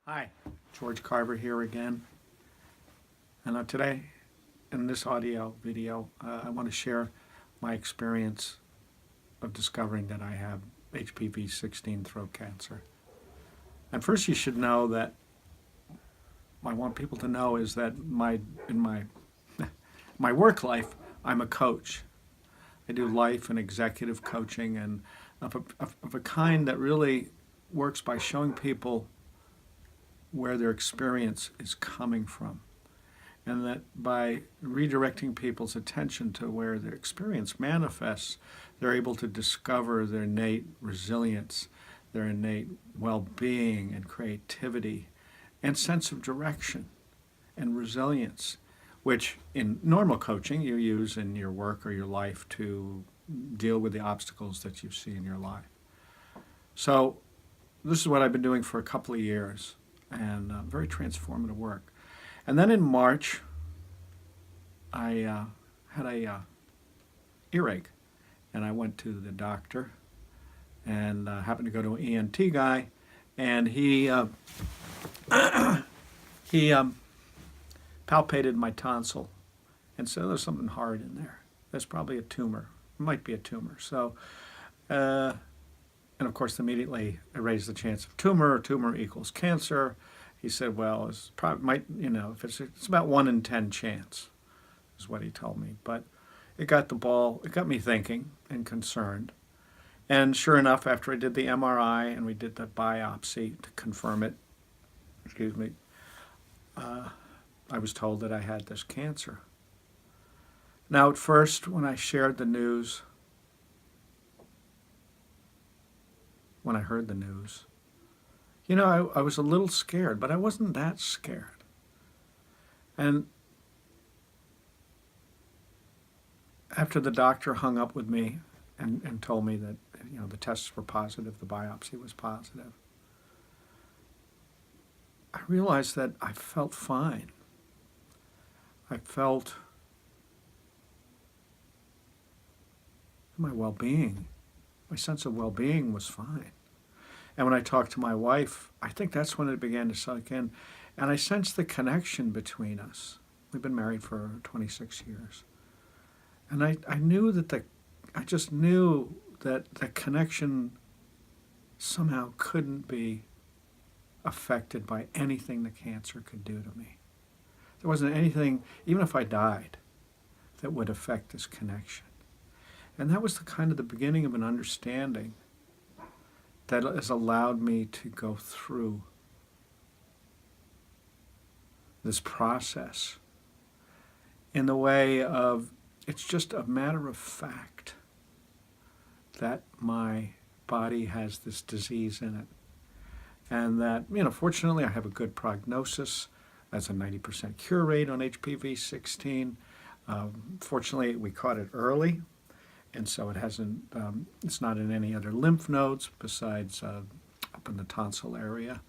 Hi, George Carver here again. And today, in this audio video, I want to share my experience of discovering that I have HPV-16 throat cancer. And first, you should know that I want people to know is that in my work life, I'm a coach. I do life and executive coaching, and of a kind that really works by showing people where their experience is coming from. And that by redirecting people's attention to where their experience manifests, they're able to discover their innate resilience, their innate well-being and creativity, and sense of direction and resilience, which in normal coaching you use in your work or your life to deal with the obstacles that you see in your life. So this is what I've been doing for a couple of years, and very transformative work. And then in March, I had a earache, and I went to the doctor, and happened to go to an ENT guy, and he palpated my tonsil and said there's something hard in there. There's probably a tumor. It might be a tumor. So, and of course, immediately I raised the chance of tumor. Tumor equals cancer. He said, well, it's probably if it's about 1 in 10 chance, is what he told me. But it got me thinking and concerned. And sure enough, after I did the MRI and we did the biopsy to confirm it, I was told that I had this cancer. Now, at first, when I shared the news, when I heard the news, I was a little scared, but I wasn't that scared. And after the doctor hung up with me and told me that, the tests were positive, the biopsy was positive, I realized that I felt fine. I felt my well-being, my sense of well-being was fine. And when I talked to my wife, I think that's when it began to sink in. And I sensed the connection between us. We've been married for 26 years. And I just knew that the connection somehow couldn't be affected by anything the cancer could do to me. There wasn't anything, even if I died, that would affect this connection. And that was the beginning of an understanding that has allowed me to go through this process in the way of, it's just a matter of fact that my body has this disease in it. And that, fortunately I have a good prognosis. That's a 90% cure rate on HPV-16. Fortunately, we caught it early. And so it hasn't, it's not in any other lymph nodes besides up in the tonsil area.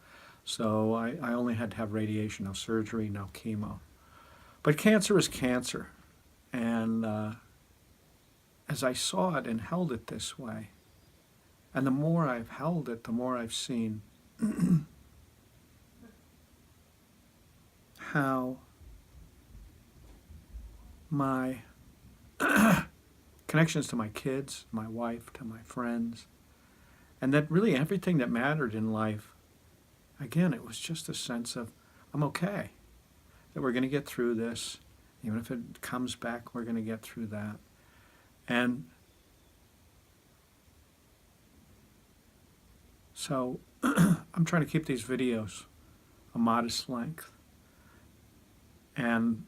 So I only had to have radiation, no surgery, no chemo. But cancer is cancer. And as I saw it and held it this way, and the more I've held it, the more I've seen how my connections to my kids, my wife, to my friends, and that really everything that mattered in life, again, it was just a sense of, I'm okay, that we're going to get through this. Even if it comes back, we're going to get through that. And so I'm trying to keep these videos a modest length. And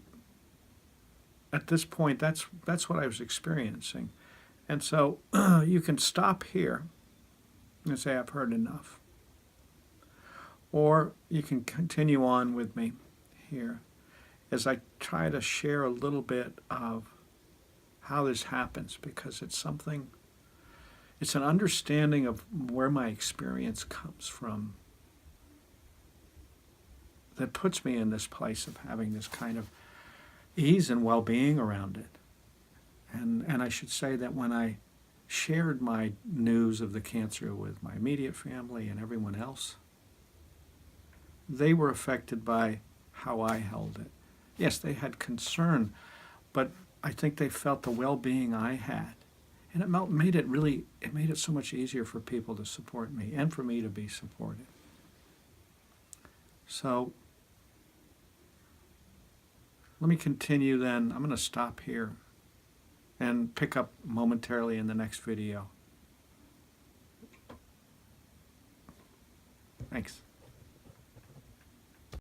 at this point, that's what I was experiencing. And so you can stop here and say, I've heard enough. Or you can continue on with me here as I try to share a little bit of how this happens, because it's an understanding of where my experience comes from that puts me in this place of having this kind of ease and well-being around it. And I should say that when I shared my news of the cancer with my immediate family and everyone else, they were affected by how I held it. Yes, they had concern, but I think they felt the well-being I had. And it made it so much easier for people to support me and for me to be supported. So let me continue then. I'm going to stop here and pick up momentarily in the next video. Thanks.